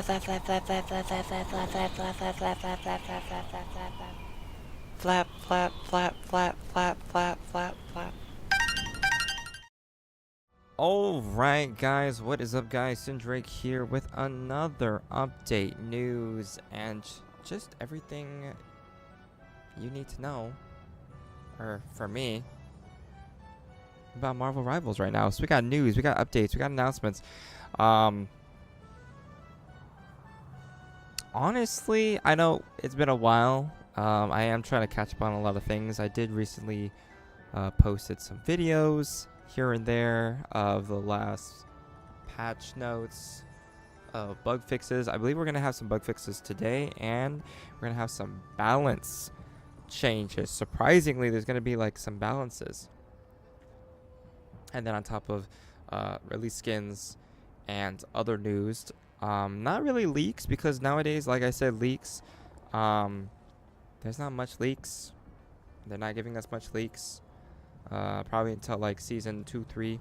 flap, flap, flap, flap, flap, flap, flap, flap. Alright guys, what is up guys? Syndrake here with another update, news, and just everything you need to know, or for me, about Marvel Rivals right now. So we got news, we got updates, we got announcements. Honestly, I know it's been a while. I am trying to catch up on a lot of things. I did recently posted some videos here and there of the last patch notes of bug fixes. I believe we're going to have some bug fixes today, and we're going to have some balance changes. Surprisingly, there's going to be like some balances. And then on top of release skins and other news, not really leaks, because nowadays, like I said, leaks, there's not much leaks. They're not giving us much leaks, probably until like season 2, 3.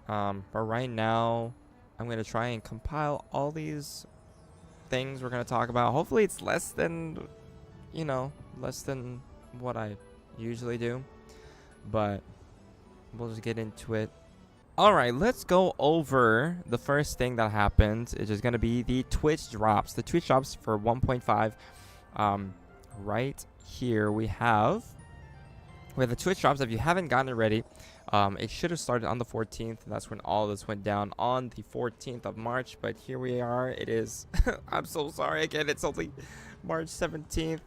But right now, I'm going to try and compile all these things we're going to talk about. Hopefully it's less than, less than what I usually do, but we'll just get into it. Alright, let's go over the first thing that happened. It's just going to be the Twitch drops. The Twitch drops for 1.5. Right here we have the Twitch drops. If you haven't gotten it ready, it should have started on the 14th. That's when all this went down, on the 14th of March. But here we are. It is, I'm so sorry again. It's only March 17th.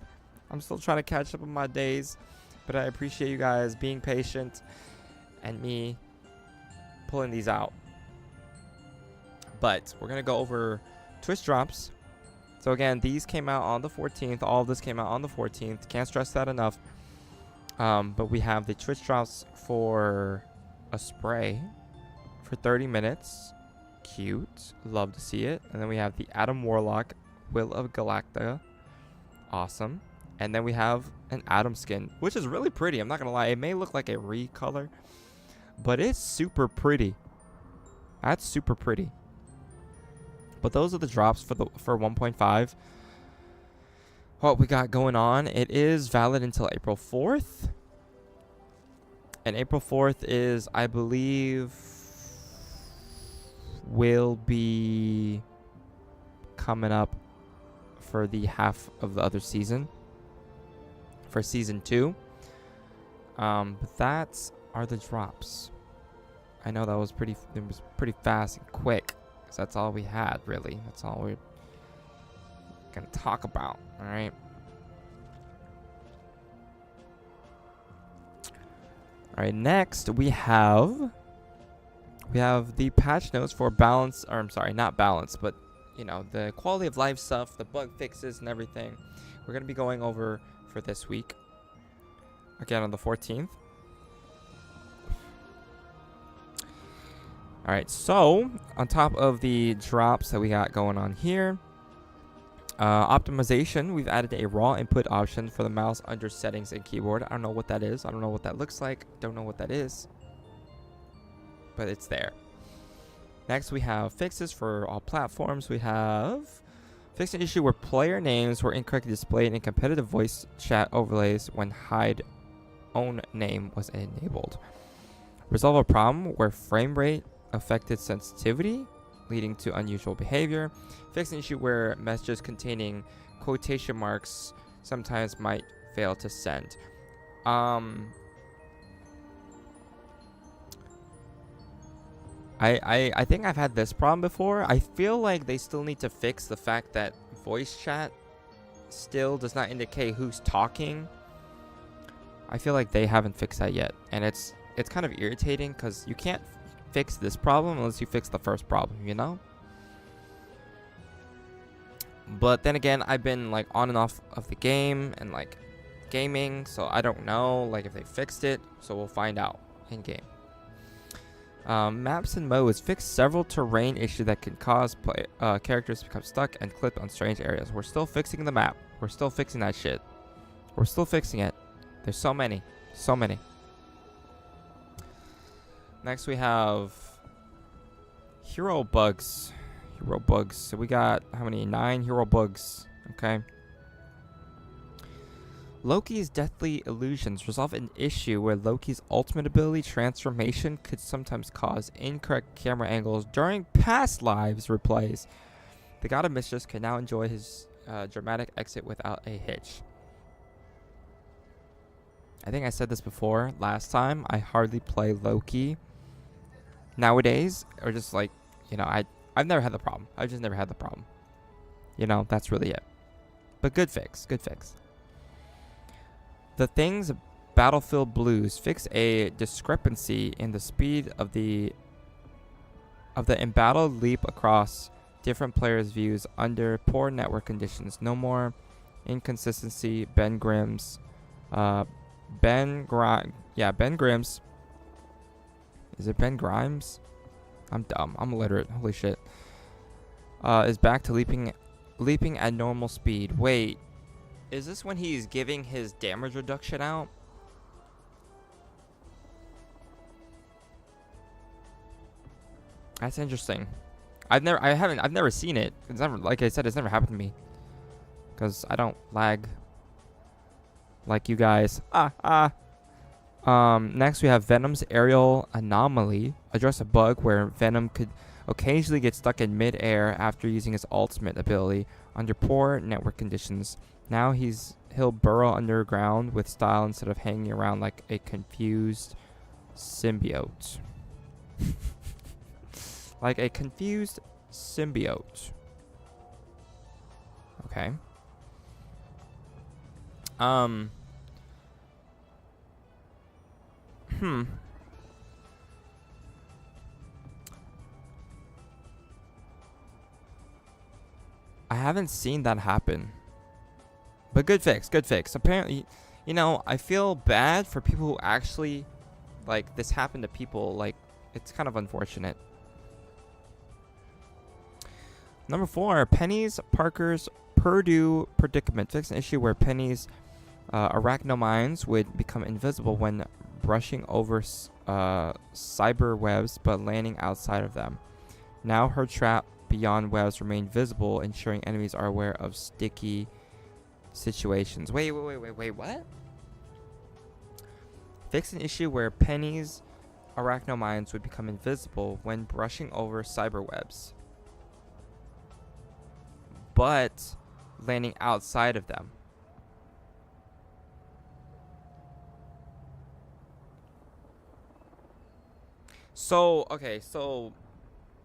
I'm still trying to catch up on my days. But I appreciate you guys being patient and me pulling these out. But we're going to go over Twitch drops. So again, these came out on the 14th. All of this came out on the 14th. Can't stress that enough. But we have the Twitch drops for a spray for 30 minutes. Cute. Love to see it. And then we have the Adam Warlock, Will of Galacta. Awesome. And then we have an Adam skin, which is really pretty. I'm not going to lie. It may look like a recolor, but it's super pretty. That's super pretty. But those are the drops for 1.5. What we got going on, it is valid until April 4th. And April 4th is, I believe, will be coming up for the half of the other season, for season 2. But that are the drops. I know that was pretty fast and quick, because that's all we had, really. That's all we're gonna talk about. All right. All right. Next, we have the patch notes for balance, or I'm sorry, not balance, but the quality of life stuff, the bug fixes, and everything. We're gonna be going over for this week. Again, on the 14th. All right, so on top of the drops that we got going on here, optimization, we've added a raw input option for the mouse under settings and keyboard. I don't know what that is. I don't know what that looks like. Don't know what that is, but it's there. Next, we have fixes for all platforms. We have fixed an issue where player names were incorrectly displayed in competitive voice chat overlays when hide own name was enabled. Resolve a problem where frame rate affected sensitivity, leading to unusual behavior. Fix an issue where messages containing quotation marks sometimes might fail to send. I think I've had this problem before. I feel like they still need to fix the fact that voice chat still does not indicate who's talking. I feel like they haven't fixed that yet, and it's kind of irritating, because you can't fix this problem unless you fix the first problem, But then again, I've been like on and off of the game and like gaming, so I don't know like if they fixed it, so we'll find out in game. Maps and modes fix several terrain issues that can cause characters to become stuck and clipped on strange areas. We're still fixing the map. We're still fixing that shit. We're still fixing it. There's so many. Next we have hero bugs. Hero bugs. So we got how many? 9 hero bugs. Okay. Loki's deathly illusions resolve an issue where Loki's ultimate ability, transformation, could sometimes cause incorrect camera angles during past lives replays. The God of Mischief can now enjoy his dramatic exit without a hitch. I think I said this before last time. I hardly play Loki nowadays, or just like, I've never had the problem. I've just never had the problem. That's really it. But good fix. Good fix. The Thing's Battlefield Blues fix a discrepancy in the speed of the embattled leap across different players' views under poor network conditions. No more inconsistency. Ben Grimm's. Ben Grimm's. Is it Ben Grimes? I'm dumb. I'm illiterate. Holy shit. Is back to leaping at normal speed. Wait. Is this when he's giving his damage reduction out? That's interesting. I've never seen it. It's never, like I said, it's never happened to me. Because I don't lag like you guys. Next we have Venom's aerial anomaly. Address a bug where Venom could occasionally get stuck in mid-air after using his ultimate ability under poor network conditions. Now he'll burrow underground with style instead of hanging around like a confused symbiote. Like a confused symbiote. Okay. I haven't seen that happen. But good fix, good fix. Apparently, I feel bad for people who actually, like, this happened to people. Like, it's kind of unfortunate. Number 4, Penny's Parker's Purdue predicament. Fix an issue where Penny's arachnomines would become invisible when brushing over cyber webs but landing outside of them. Now her trap beyond webs remain visible, ensuring enemies are aware of sticky situations. Wait, what? Fix an issue where Penny's arachnomines would become invisible when brushing over cyberwebs, but landing outside of them. So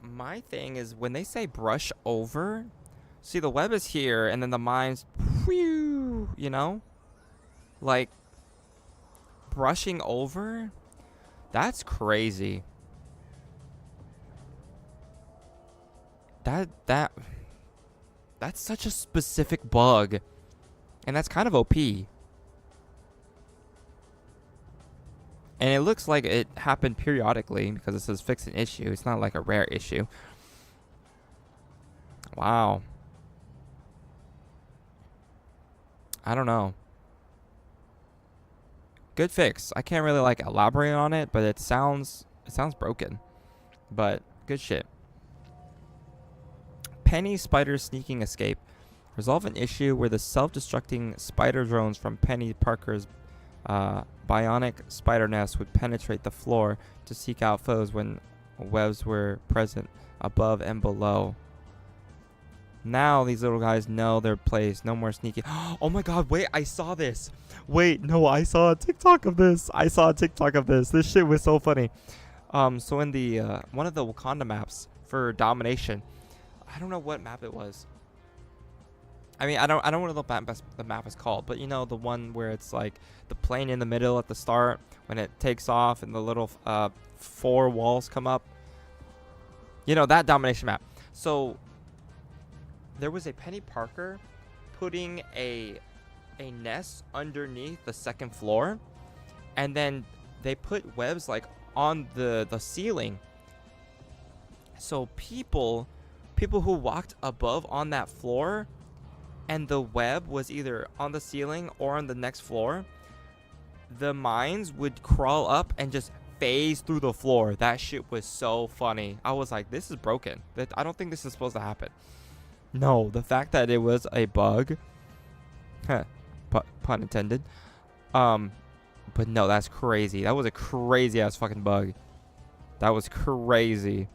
my thing is, when they say brush over, see, the web is here and then the mines, like brushing over. That's crazy. That's such a specific bug, and that's kind of OP. And it looks like it happened periodically because it says fix an issue. It's not like a rare issue. Wow. I don't know. Good fix. I can't really elaborate on it, but it sounds broken. But good shit. Penny Spider Sneaking Escape. Resolve an issue where the self-destructing spider drones from Penny Parker's bionic spider nest would penetrate the floor to seek out foes when webs were present above and below. Now these little guys know their place. No more sneaking. Oh my god, wait, I saw this. Wait, no, I saw a TikTok of this. This shit was so funny. So in the one of the Wakanda maps for Domination, I don't know what map it was. I mean, I don't know what the map is called, but the one where it's like the plane in the middle at the start when it takes off and the little 4 walls come up. That Domination map. So there was a Penny Parker putting a nest underneath the 2nd floor, and then they put webs like on the ceiling. So people who walked above on that floor and the web was either on the ceiling or on the next floor, the mines would crawl up and just phased through the floor. That shit was so funny. I was like, this is broken. I don't think this is supposed to happen. No, the fact that it was a bug, pun intended. But no, that's crazy. That was a crazy ass fucking bug. That was crazy.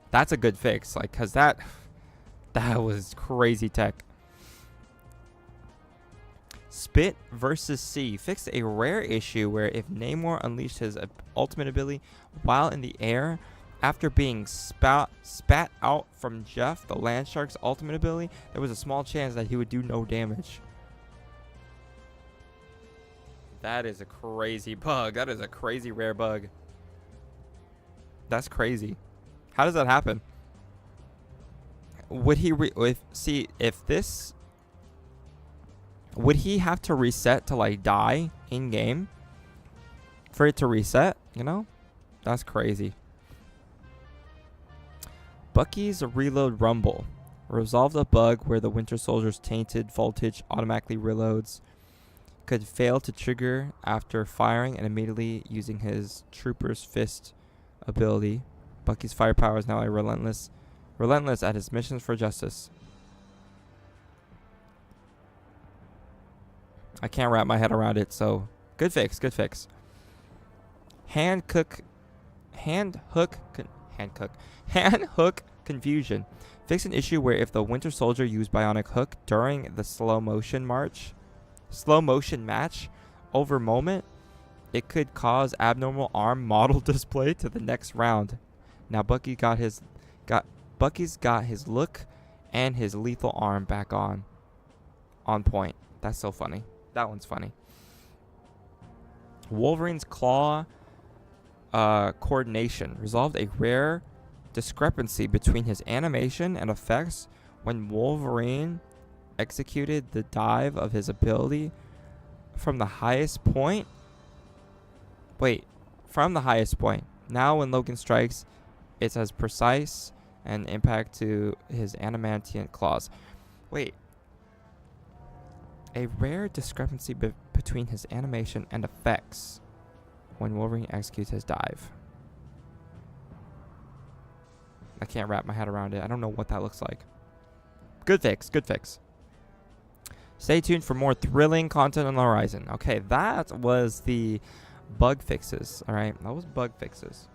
That's a good fix, like, cause that was crazy tech. Spit versus C fixed a rare issue where if Namor unleashed his ultimate ability while in the air, after being spat out from Jeff, the Land Shark's ultimate ability, there was a small chance that he would do no damage. That is a crazy bug. That is a crazy rare bug. That's crazy. How does that happen? Would he would he have to reset to like die in game for it to reset? You know, that's crazy. Bucky's reload rumble resolved a bug where the Winter Soldier's tainted voltage automatically reloads. Could fail to trigger after firing and immediately using his Trooper's Fist ability. Bucky's firepower is now a relentless at his missions for justice. I can't wrap my head around it, so good fix. Hand hook confusion. Fix an issue where if the Winter Soldier used bionic hook during the slow motion match over moment, it could cause abnormal arm model display to the next round. Now Bucky's got his look and his lethal arm back on point. That's so funny. That one's funny. Wolverine's claw coordination resolved a rare discrepancy between his animation and effects when Wolverine executed the dive of his ability from the highest point. From the highest point. Now when Logan strikes, it's as precise and impact to his animantient claws. A rare discrepancy between his animation and effects when Wolverine executes his dive. I can't wrap my head around it. I don't know what that looks like. Good fix. Stay tuned for more thrilling content on the horizon. Okay, that was the bug fixes. All right, that was bug fixes.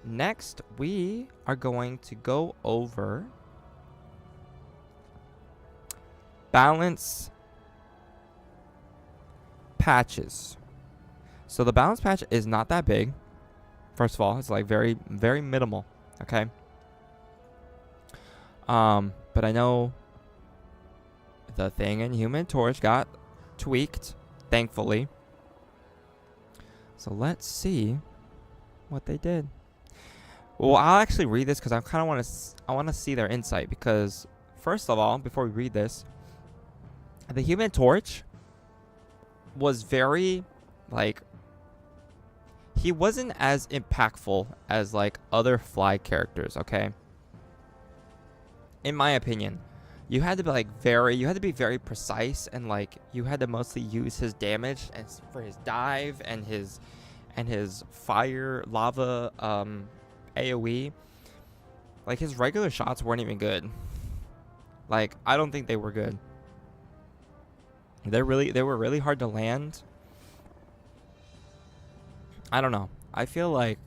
Next, we are going to go over balance patches. So the balance patch is not that big. First of all, it's like very, very minimal. Okay. But I know the Thing and Human Torch got tweaked, thankfully. So let's see what they did. Well, I'll actually read this because I kind of want to see their insight, because first of all, before we read this, the Human Torch was very, like, he wasn't as impactful as like other Fly characters, okay? In my opinion, you had to be very precise, and like you had to mostly use his damage and for his dive and his fire lava AoE. Like his regular shots weren't even good. Like I don't think they were good. They were really hard to land. I don't know. I feel like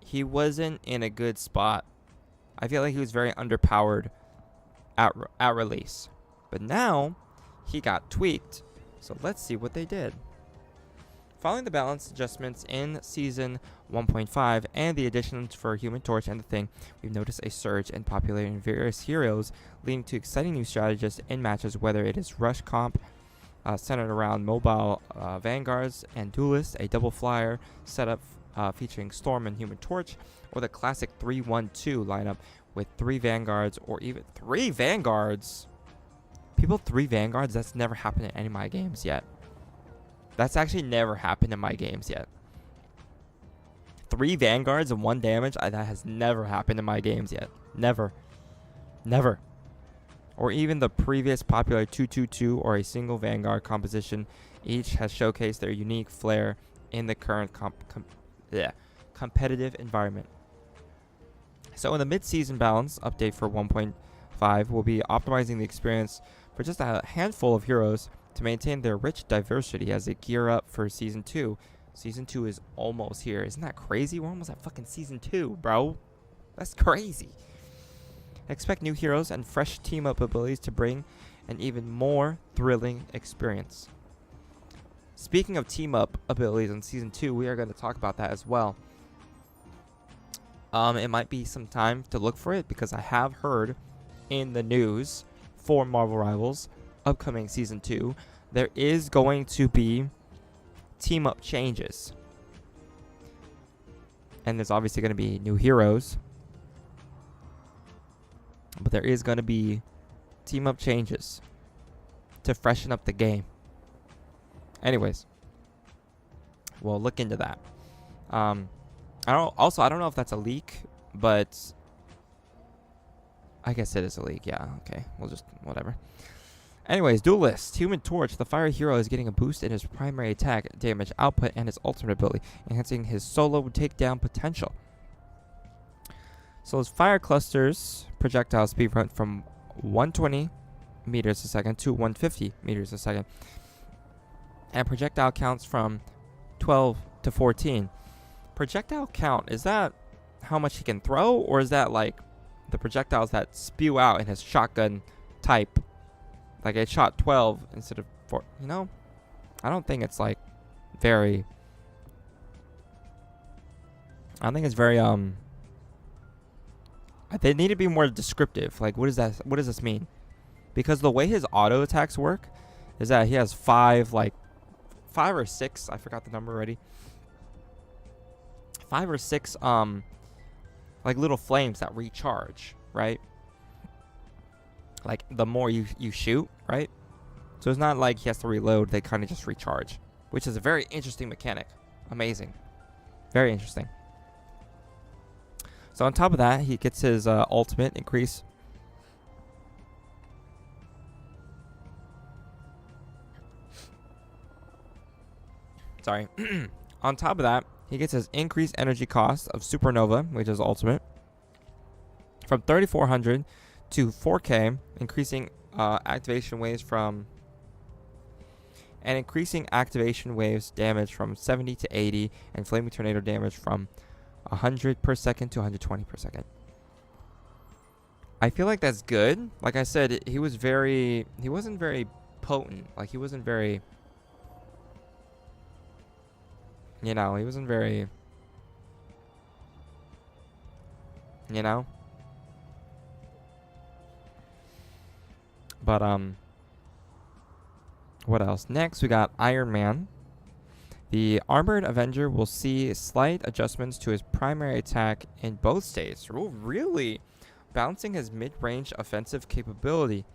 he wasn't in a good spot. I feel like he was very underpowered at release. But now he got tweaked. So let's see what they did. Following the balance adjustments in Season 1.5 and the additions for Human Torch and the Thing, we've noticed a surge in popularity in various heroes, leading to exciting new strategies in matches, whether it is Rush Comp, centered around mobile vanguards and duelists, a double flyer setup featuring Storm and Human Torch, or the classic 3-1-2 lineup with 3 vanguards, or even 3 vanguards. People 3 vanguards, that's never happened in any of my games yet. That's actually never happened in my games yet. 3 vanguards and 1 damage, that has never happened in my games yet. Never. or even the previous popular 2-2-2 or a single Vanguard composition. Each has showcased their unique flair in the current competitive environment. So in the mid-season balance update for 1.5, we'll be optimizing the experience for just a handful of heroes to maintain their rich diversity as they gear up for Season 2. Season 2 is almost here. Isn't that crazy? We're almost at fucking Season 2, bro. That's crazy. Expect new heroes and fresh team-up abilities to bring an even more thrilling experience. Speaking of team-up abilities in Season 2, we are going to talk about that as well. It might be some time to look for it because I have heard in the news for Marvel Rivals upcoming Season 2, there is going to be team-up changes. And there's obviously going to be new heroes. But there is going to be team-up changes to freshen up the game. Anyways, we'll look into that. I don't know if that's a leak, but I guess it is a leak. Yeah, okay. We'll just, whatever. Anyways, Duelist. Human Torch. The fire hero is getting a boost in his primary attack damage output and his ultimate ability, enhancing his solo takedown potential. So his fire clusters projectile speed went from 120 meters a second to 150 meters a second. And projectile counts from 12 to 14. Projectile count, is that how much he can throw, or is that like the projectiles that spew out in his shotgun type? Like it shot 12 instead of 4, you know? I don't think it's like very, I think it's very, they need to be more descriptive. Like, what is that? What does this mean? Because the way his auto attacks work is that he has 5 or 6, I forgot the number already. 5 or 6, like little flames that recharge, right? Like the more you shoot, right? So it's not like he has to reload, they kind of just recharge, which is a very interesting mechanic. Amazing. Very interesting. So on top of that, he gets his ultimate increase. Sorry. On top of that, he gets his increased energy cost of Supernova, which is ultimate, from 3,400 to 4K, increasing activation waves damage from 70 to 80, and Flaming Tornado damage from 100 per second to 120 per second. I feel like that's good. Like I said, he wasn't very potent. Like he wasn't very, he wasn't very, But, what else? Next, we got Iron Man. The Armored Avenger will see slight adjustments to his primary attack in both states. Oh, really? Balancing his mid-range offensive capability.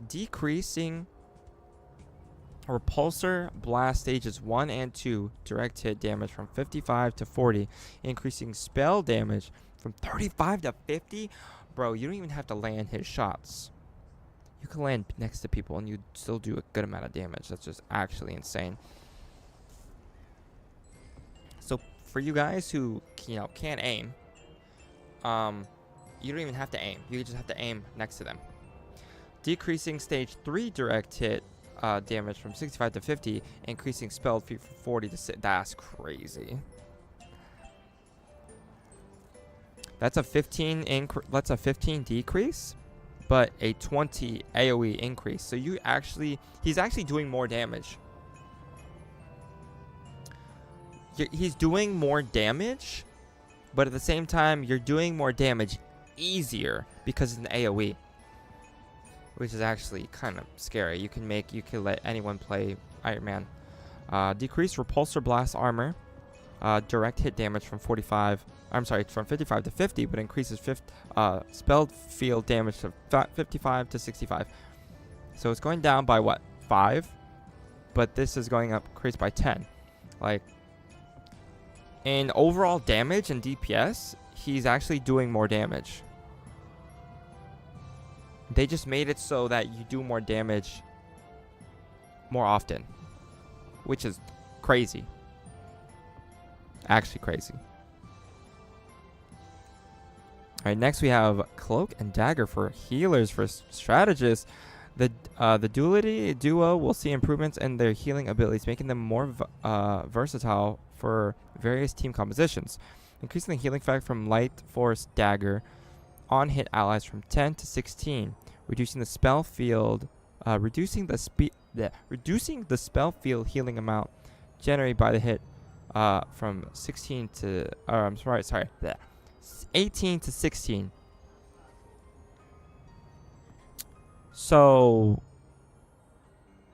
Decreasing Repulsor Blast stages 1 and 2 direct hit damage from 55 to 40. Increasing spell damage from 35 to 50. Bro, you don't even have to land his shots. You can land next to people and you still do a good amount of damage. That's just actually insane. So for you guys who can't aim, you don't even have to aim. You just have to aim next to them. Decreasing stage 3 direct hit damage from 65 to 50, increasing spell from 40 to 6. That's crazy. That's a 15 decrease, but a 20 AoE increase. So he's actually doing more damage. He's doing more damage, but at the same time, you're doing more damage easier because it's an AoE, which is actually kind of scary. You can let anyone play Iron Man. Decrease Repulsor Blast armor, direct hit damage from 55 to 50, but increases spelled field damage to 55 to 65. So it's going down by what, 5? But this is going up, increased by 10. Like, in overall damage and DPS, he's actually doing more damage. They just made it so that you do more damage more often, which is crazy. Actually crazy. All right, next we have Cloak and Dagger for healers. For strategists, the duality duo will see improvements in their healing abilities, making them more versatile for various team compositions. Increasing the healing factor from Light Force Dagger on hit allies from 10 to 16, reducing the spell field, reducing the spell field healing amount generated by the hit from 16 to 18 to 16. So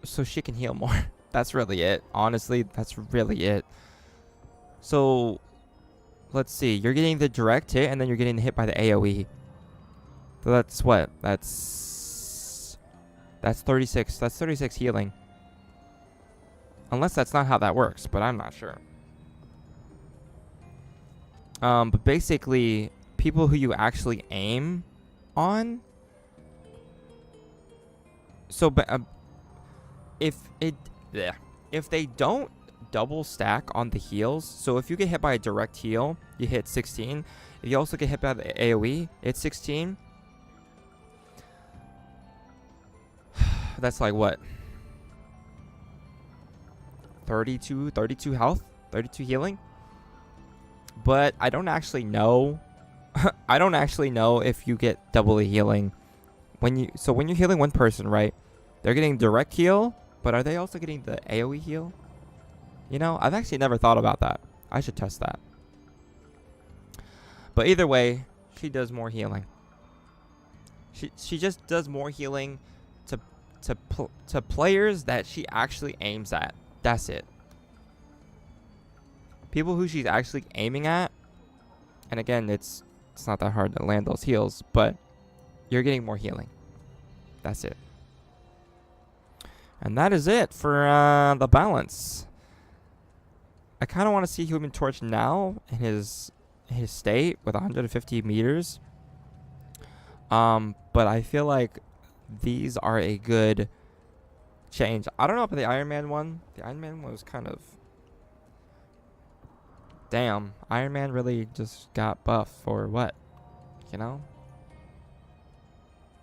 she can heal more. That's really it. Honestly, that's really it. So let's see. You're getting the direct hit, and then you're getting hit by the AoE. So that's what? That's 36. That's 36 healing. Unless that's not how that works, but I'm not sure. But basically, people who you actually aim on. So, but if they don't double stack on the heals, so if you get hit by a direct heal, you hit 16. If you also get hit by the AoE, it's 16. That's like what? 32 health, 32 healing. But I don't actually know. I don't actually know if you get double healing when you're healing one person, right? They're getting direct heal, but are they also getting the AoE heal? You know, I've actually never thought about that. I should test that. But either way, she does more healing. She just does more healing to players that she actually aims at. That's it. People who she's actually aiming at, and again, it's not that hard to land those heals, but you're getting more healing. That's it. And that is it for the balance. I kind of want to see Human Torch now in his state with 150 meters. But I feel like these are a good change. I don't know about the Iron Man one. The Iron Man one was kind of... Damn, Iron Man really just got buffed for what? You know?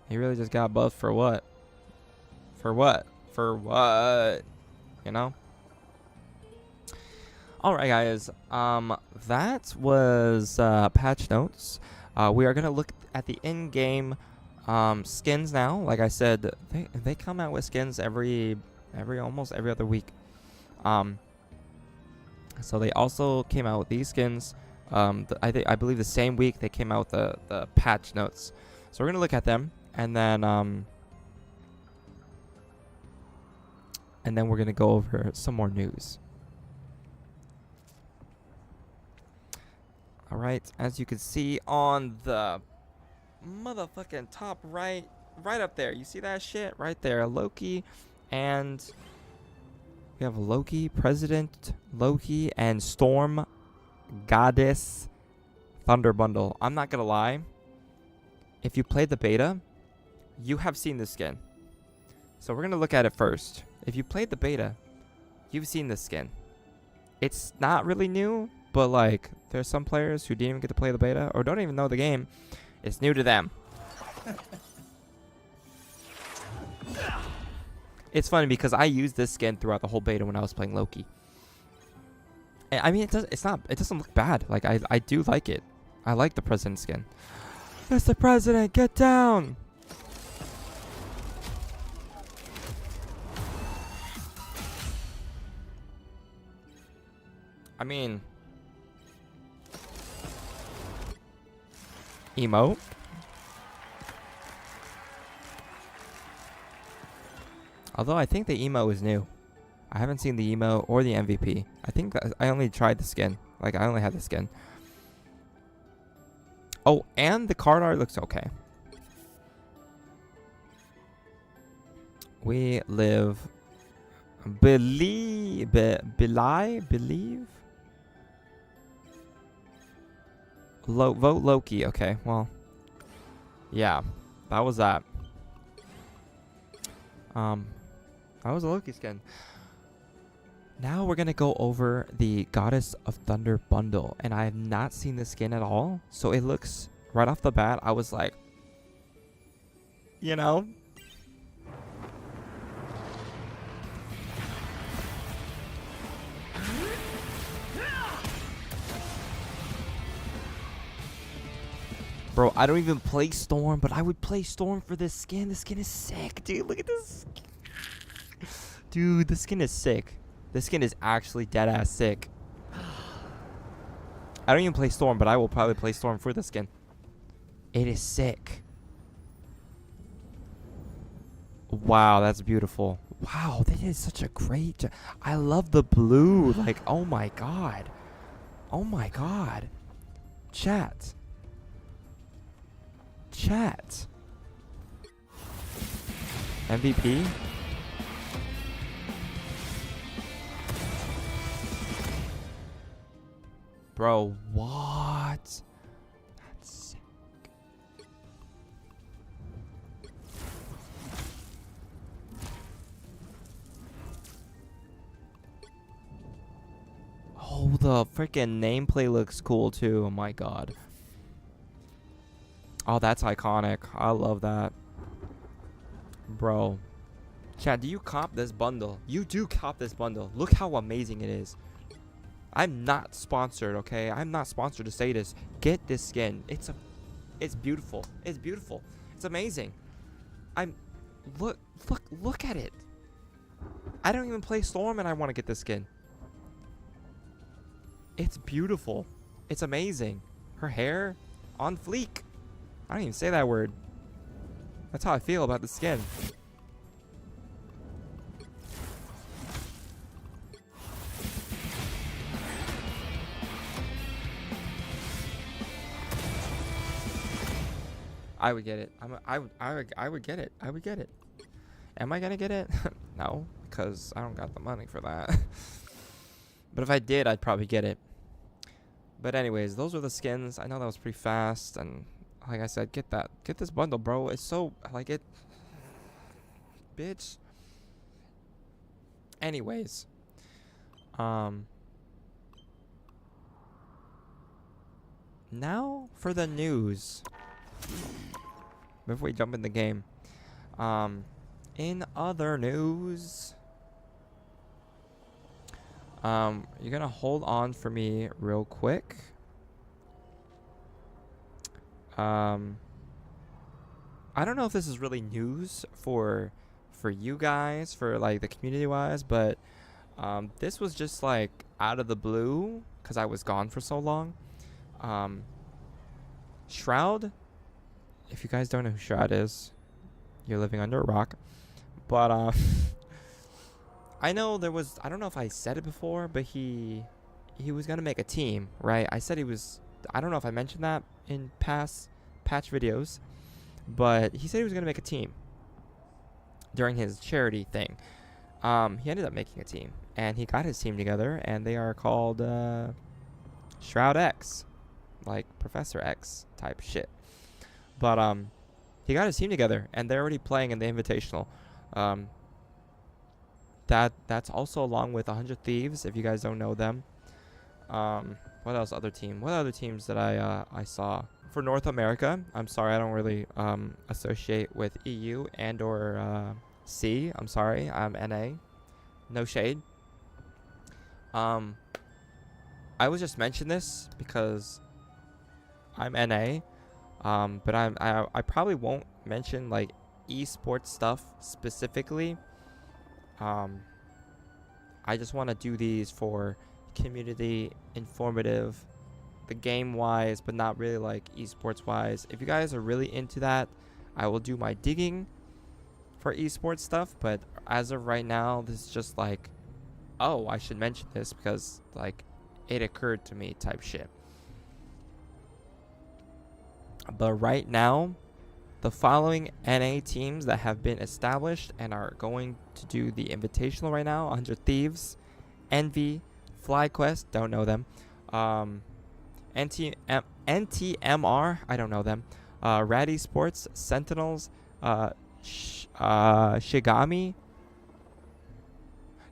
He really just got buffed for what? For what? For what? You know? Alright, guys. That was patch notes. We are going to look at the in-game skins now. Like I said, they come out with skins almost every other week. So they also came out with these skins. I believe the same week they came out with the patch notes. So we're gonna look at them, and then we're gonna go over some more news. All right, as you can see on the motherfucking top right up there, you see that shit right there, Loki, and we have Loki, President Loki, and Storm Goddess Thunder Bundle. I'm not gonna lie, if you played the beta, you have seen this skin. So we're gonna look at it first. If you played the beta, you've seen this skin. It's not really new, but like there's some players who didn't even get to play the beta or don't even know the game. It's new to them. It's funny because I used this skin throughout the whole beta when I was playing Loki. I mean, it doesn't look bad. Like I do like it. I like the president skin. Mr. President, get down. I mean, emote. Although I think the emo is new. I haven't seen the emo or the MVP. I think that I only tried the skin. Like, I only had the skin. Oh, and the card art looks okay. We live... Believe... Vote Loki. Okay, well... Yeah, that was that. Um, that was a Loki skin. Now we're gonna go over the Goddess of Thunder bundle, and I have not seen this skin at all, so it looks right off the bat. I was like, you know, bro, I don't even play Storm, but I would play Storm for this skin. This skin is sick, dude. Look at this. Dude, this skin is sick. This skin is actually dead-ass sick. I don't even play Storm, but I will probably play Storm for this skin. It is sick. Wow, that's beautiful. Wow, that is such a great... I love the blue. Like, oh my god. Oh my god. Chat. Chat. MVP? Bro, what? That's sick. Oh, the freaking nameplate looks cool too. Oh my god. Oh, that's iconic. I love that. Bro. Chad, do you cop this bundle? You do cop this bundle. Look how amazing it is. I'm not sponsored, okay? I'm not sponsored to say this. Get this skin. It's beautiful. It's beautiful. It's amazing. Look at it. I don't even play Storm and I want to get this skin. It's beautiful. It's amazing. Her hair on fleek. I don't even say that word. That's how I feel about the skin. I would get it. I would get it. I would get it. Am I gonna get it? No, because I don't got the money for that. But if I did, I'd probably get it. But anyways, those were the skins. I know that was pretty fast, and like I said, get that. Get this bundle, bro. It's so, I like it. Bitch. Anyways. Now for the news. Before we jump in the game. In other news. You're gonna hold on for me real quick. I don't know if this is really news for you guys, for like the community wise, but this was just like out of the blue because I was gone for so long. Shroud, if you guys don't know who Shroud is, you're living under a rock. But I know there was, I don't know if I said it before, but he was gonna make a team, right? I said he was, I don't know if I mentioned that in past patch videos, but he said he was gonna make a team during his charity thing. He ended up making a team, and he got his team together, and they are called Shroud X, like Professor X type shit. But he got his team together, and they're already playing in the Invitational. That's also along with 100 Thieves, if you guys don't know them. What else? What other teams that I saw for North America? I'm sorry, I don't really associate with EU and or C. I'm sorry, I'm NA. No shade. I was just mention this because I'm NA. But I probably won't mention like esports stuff specifically. I just want to do these for community, informative, the game wise, but not really like esports wise. If you guys are really into that, I will do my digging for esports stuff. But as of right now, this is just like, oh, I should mention this because like it occurred to me type shit. But right now, the following NA teams that have been established and are going to do the Invitational right now: 100 Thieves, Envy, FlyQuest, don't know them, NTMR, I don't know them, Rad Esports, Sentinels, Shigami.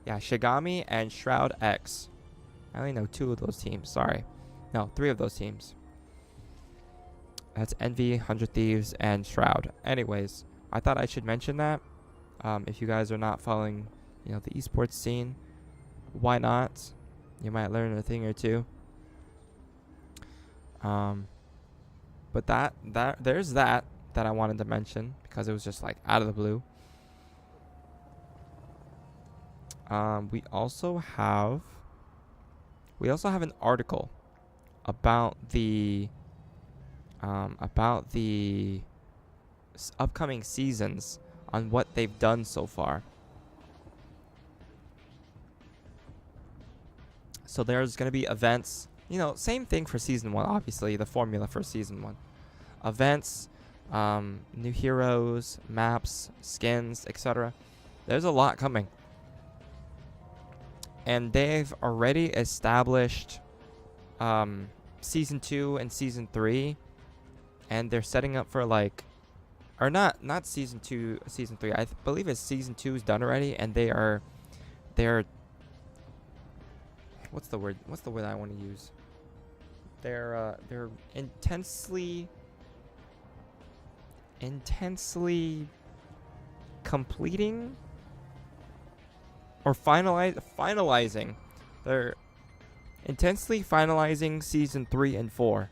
Yeah, Shigami and Shroud X. I only know 2 of those teams. Sorry. No, 3 of those teams. That's Envy, 100 Thieves, and Shroud. Anyways, I thought I should mention that. If you guys are not following, the esports scene, why not? You might learn a thing or two. But there's that I wanted to mention because it was just like out of the blue. We also have an article about the upcoming seasons on what they've done so far. So there's going to be events, same thing for season 1, obviously, the formula for season 1. Events, new heroes, maps, skins, etc. There's a lot coming. And they've already established season 2 and season 3, and they're setting up for not season 2, season 3. I believe it's season 2 is done already, and they're what's the word I want to use? They're intensely completing or finalizing. They're intensely finalizing season 3 and 4.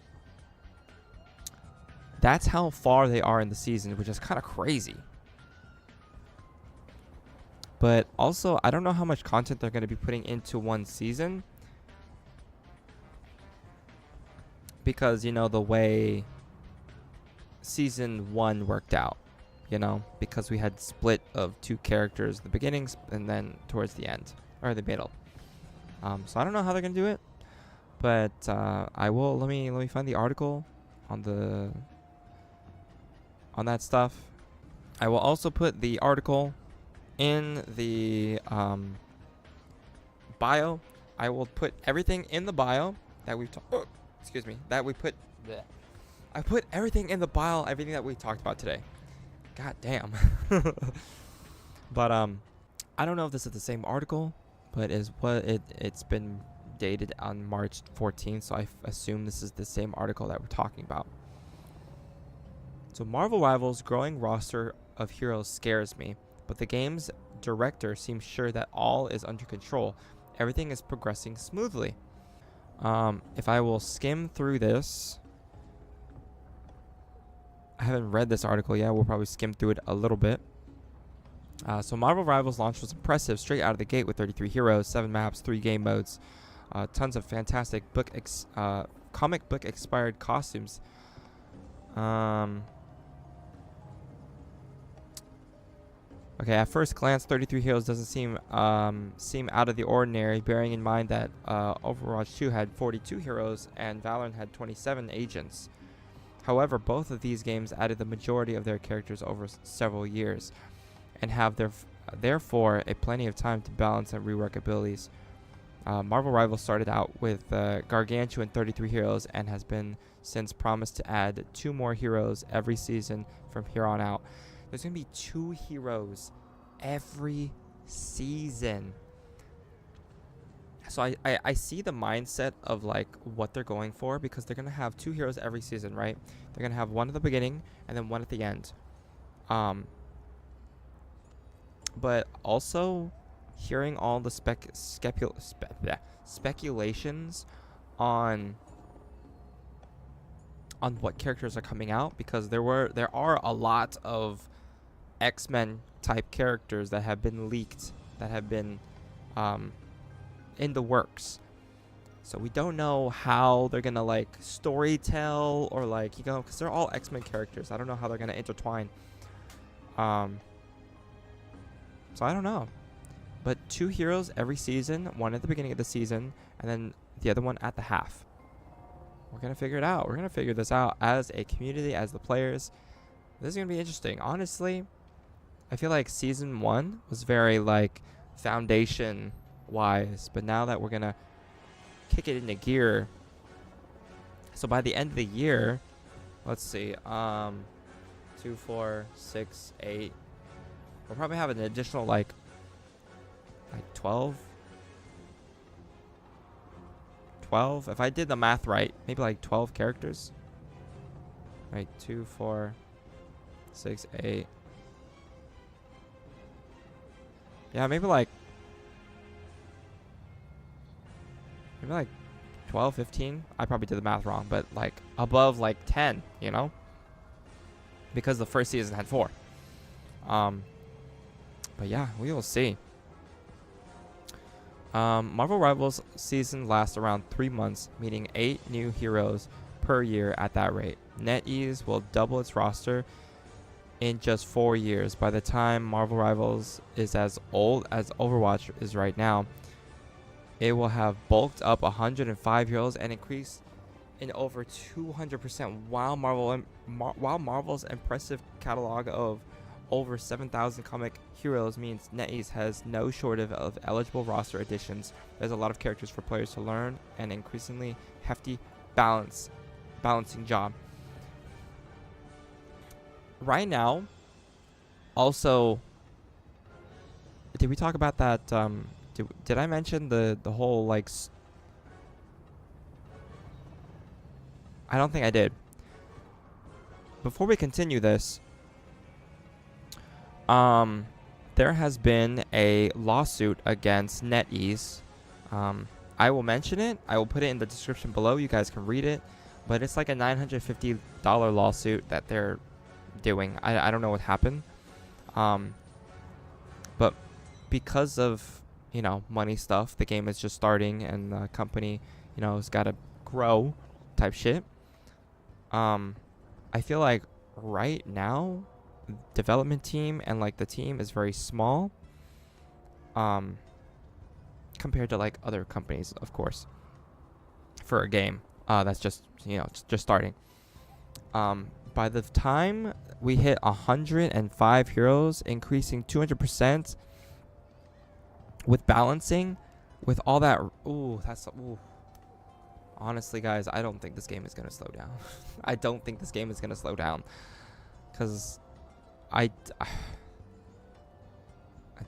That's how far they are in the season, which is kind of crazy. But also, I don't know how much content they're going to be putting into one season. Because, the way season 1 worked out. Because we had split of 2 characters at the beginnings and then towards the end. Or the middle. So I don't know how they're going to do it. But I will, let me find the article on that stuff. I will also put the article in the bio. I will put everything in the bio that we've I put everything in the bio, everything that we talked about today. God damn. But I don't know if this is the same article, but it's been dated on March 14th, so I assume this is the same article that we're talking about. So Marvel Rivals' growing roster of heroes scares me, but the game's director seems sure that all is under control. Everything is progressing smoothly. If I will skim through this, I haven't read this article yet. We'll probably skim through it a little bit. So Marvel Rivals launch was impressive straight out of the gate with 33 heroes, 7 maps, 3 game modes, tons of fantastic comic book inspired costumes. Okay, at first glance, 33 heroes doesn't seem out of the ordinary, bearing in mind that Overwatch 2 had 42 heroes and Valorant had 27 agents. However, both of these games added the majority of their characters over several years, and have therefore plenty of time to balance and rework abilities. Marvel Rivals started out with gargantuan 33 heroes and has been since promised to add 2 more heroes every season from here on out. There's going to be 2 heroes every season. So I see the mindset of what they're going for, because they're going to have 2 heroes every season, right? They're going to have one at the beginning and then one at the end. But also hearing all the speculations on what characters are coming out, because there are a lot of X-Men type characters that have been leaked, that have been in the works. So we don't know how they're gonna story tell, or because they're all X-Men characters. I don't know how they're gonna intertwine. So I don't know. But 2 heroes every season, one at the beginning of the season, and then the other one at the half. We're gonna figure it out. We're gonna figure this out as a community, as the players. This is gonna be interesting. Honestly, I feel like season 1 was very foundation wise, but now that we're gonna kick it into gear, so by the end of the year, let's see, 2, 4, 6, 8, We'll probably have an additional like 12. If I did the math right, maybe like 12 characters. Right, 2, 4, 6, 8. Yeah, maybe like 12, 15. I probably did the math wrong, but like above like 10, you know? Because the first season had 4. But yeah, we will see. Marvel Rivals season lasts around 3 months, meaning 8 new heroes per year at that rate. NetEase will double its roster in just 4 years. By the time Marvel Rivals is as old as Overwatch is right now, it will have bulked up 105 heroes and increased in over 200%. While Marvel's impressive catalog of over 7,000 comic heroes means NetEase has no shortage of eligible roster additions. There's a lot of characters for players to learn and increasingly hefty balancing job. Right now, also, did we talk about that? Did I mention the whole like? I don't think I did. Before we continue this, there has been a lawsuit against NetEase. I will mention it. I will put it in the description below. You guys can read it. But it's like a $950 lawsuit that they're doing. I don't know what happened. But because of, money stuff, the game is just starting and the company, has got to grow type shit. I feel like right now, development team and like the team is very small compared to like other companies, of course, for a game that's just just starting. By the time we hit 105 heroes, increasing 200% with balancing, with all that, honestly guys, I don't think this game is gonna slow down. I don't think this game is gonna slow down, because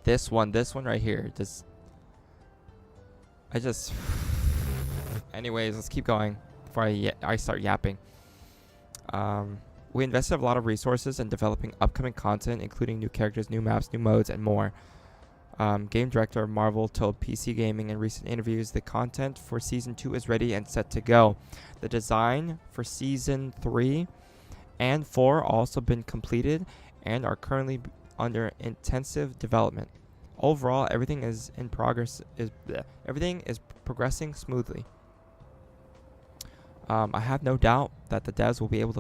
this one right here, anyways, let's keep going before I start yapping. We invested a lot of resources in developing upcoming content, including new characters, new maps, new modes, and more. Game director of Marvel told PC Gaming in recent interviews the content for Season 2 is ready and set to go. The design for Season 3 and 4 also been completed and are currently under intensive development. Overall, everything is progressing smoothly. I have no doubt that the devs will be able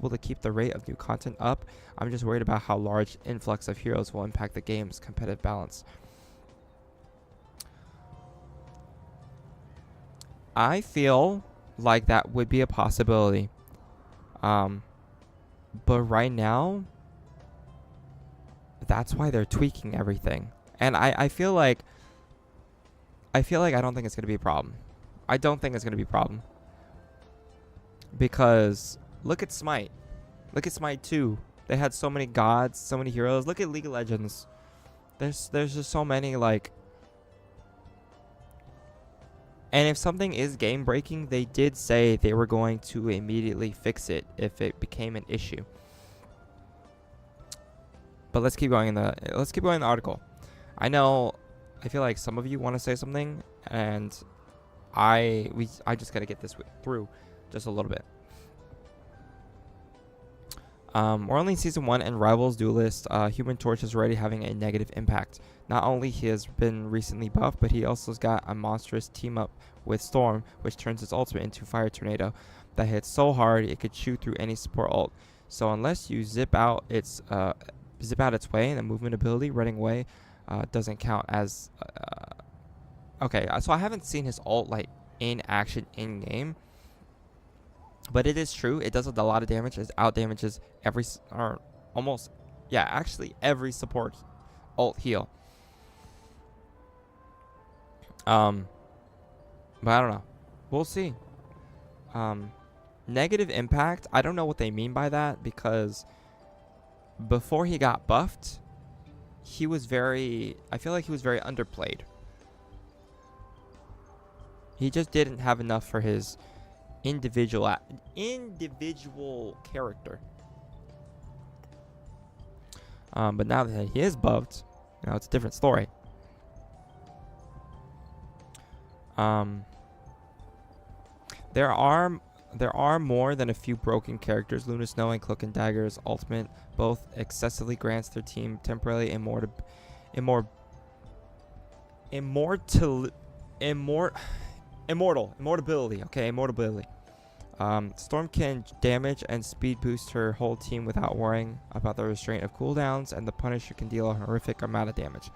to keep the rate of new content up. I'm just worried about how large influx of heroes will impact the game's competitive balance. I feel like that would be a possibility. But right now, that's why they're tweaking everything. And I feel like I don't think it's going to be a problem. I don't think it's going to be a problem. Because look at Smite. Look at Smite 2. They had so many gods, so many heroes. Look at League of Legends. There's just so many, like... And if something is game breaking, they did say they were going to immediately fix it if it became an issue. But let's keep going in the article. I feel like some of you want to say something, and I just gotta get this through just a little bit. We're only in Season 1 and Rivals Duelist. Human Torch is already having a negative impact. Not only he has been recently buffed, but he also has got a monstrous team up with Storm, which turns its ultimate into Fire Tornado that hits so hard it could shoot through any support ult. So unless you zip out its way, and the movement ability running away doesn't count as... Okay, so I haven't seen his ult like in action in game. But it is true. It does a lot of damage. It out damages every support ult heal. But I don't know. We'll see. Negative impact. I don't know what they mean by that, because before he got buffed, he was very, I feel like he was very underplayed. He just didn't have enough for his individual character. But now that he is buffed, it's a different story. There are more than a few broken characters. Luna Snow and Cloak and Dagger's ultimate both excessively grants their team temporarily immortability. Okay, immortability. Storm can damage and speed boost her whole team without worrying about the restraint of cooldowns, and the Punisher can deal a horrific amount of damage.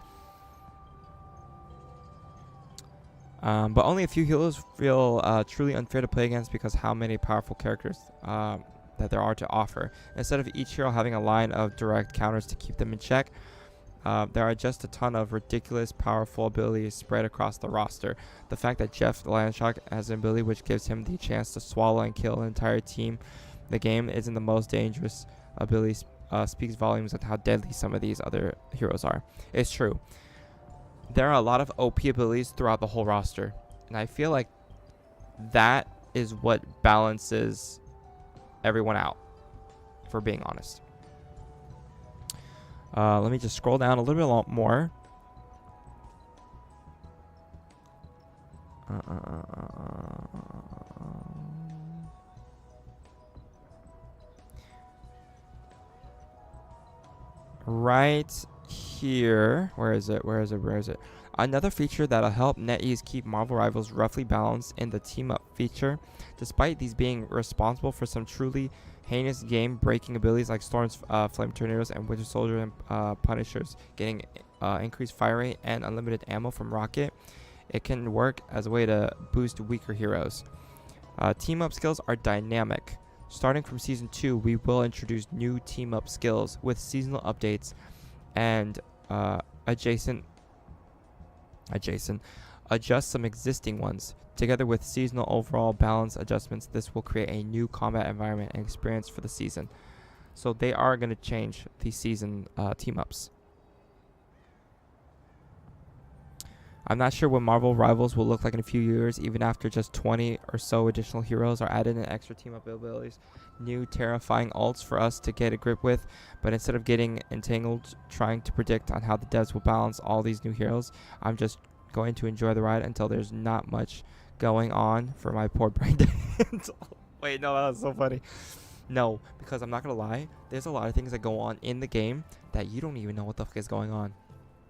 But only a few healers feel truly unfair to play against because how many powerful characters that there are to offer. Instead of each hero having a line of direct counters to keep them in check, there are just a ton of ridiculous powerful abilities spread across the roster. The fact that Jeff the Landshark has an ability which gives him the chance to swallow and kill an entire team the game isn't the most dangerous ability speaks volumes of how deadly some of these other heroes are. It's true. There are a lot of OP abilities throughout the whole roster, and I feel like that is what balances everyone out, if we're being honest. Let me just scroll down a little bit more. Right here. Where is it? Another feature that'll help NetEase keep Marvel Rivals roughly balanced in the team up feature, despite these being responsible for some truly heinous game-breaking abilities like Storm's Flame Tornadoes and Winter Soldier and Punishers getting increased fire rate and unlimited ammo from Rocket. It can work as a way to boost weaker heroes. Team up skills are dynamic. Starting from Season 2, we will introduce new team up skills with seasonal updates and adjust some existing ones. Together with seasonal overall balance adjustments, this will create a new combat environment and experience for the season. So they are going to change the season team-ups. I'm not sure what Marvel Rivals will look like in a few years, even after just 20 or so additional heroes are added and extra team-up abilities. New terrifying ults for us to get a grip with, but instead of getting entangled trying to predict on how the devs will balance all these new heroes, I'm just going to enjoy the ride until there's not much going on for my poor brain. Wait, no, that's so funny. No, because I'm not going to lie, there's a lot of things that go on in the game that you don't even know what the fuck is going on.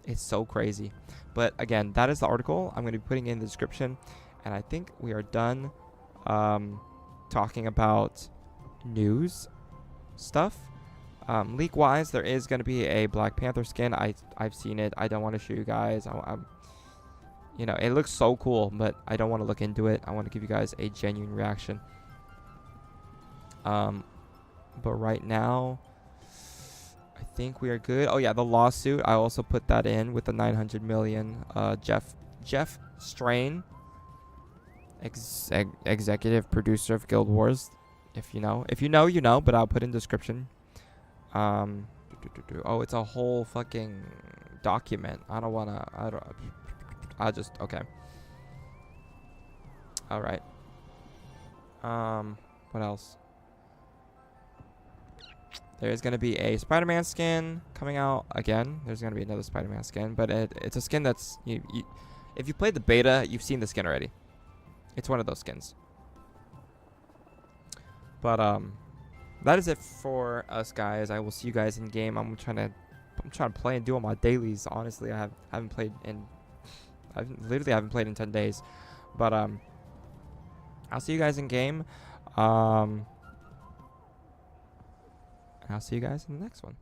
It's so crazy. But again, that is the article. I'm going to be putting it in the description. And I think we are done talking about news stuff. Leak-wise, there is going to be a Black Panther skin. I've seen it. I don't want to show you guys. It looks so cool, but I don't want to look into it. I want to give you guys a genuine reaction. But right now, I think we are good. Oh yeah, the lawsuit. I also put that in with the 900 million. Jeff Strain, executive producer of Guild Wars. If you know, you know. But I'll put in description. Oh, it's a whole fucking document. I'll just okay. All right. What else? There's going to be a Spider-Man skin coming out again. There's going to be another Spider-Man skin, but it's a skin that's if you played the beta, you've seen the skin already. It's one of those skins. But that is it for us, guys. I will see you guys in game. I'm trying to play and do all my dailies. Honestly, I haven't played in 10 days. But I'll see you guys in game. I'll see you guys in the next one.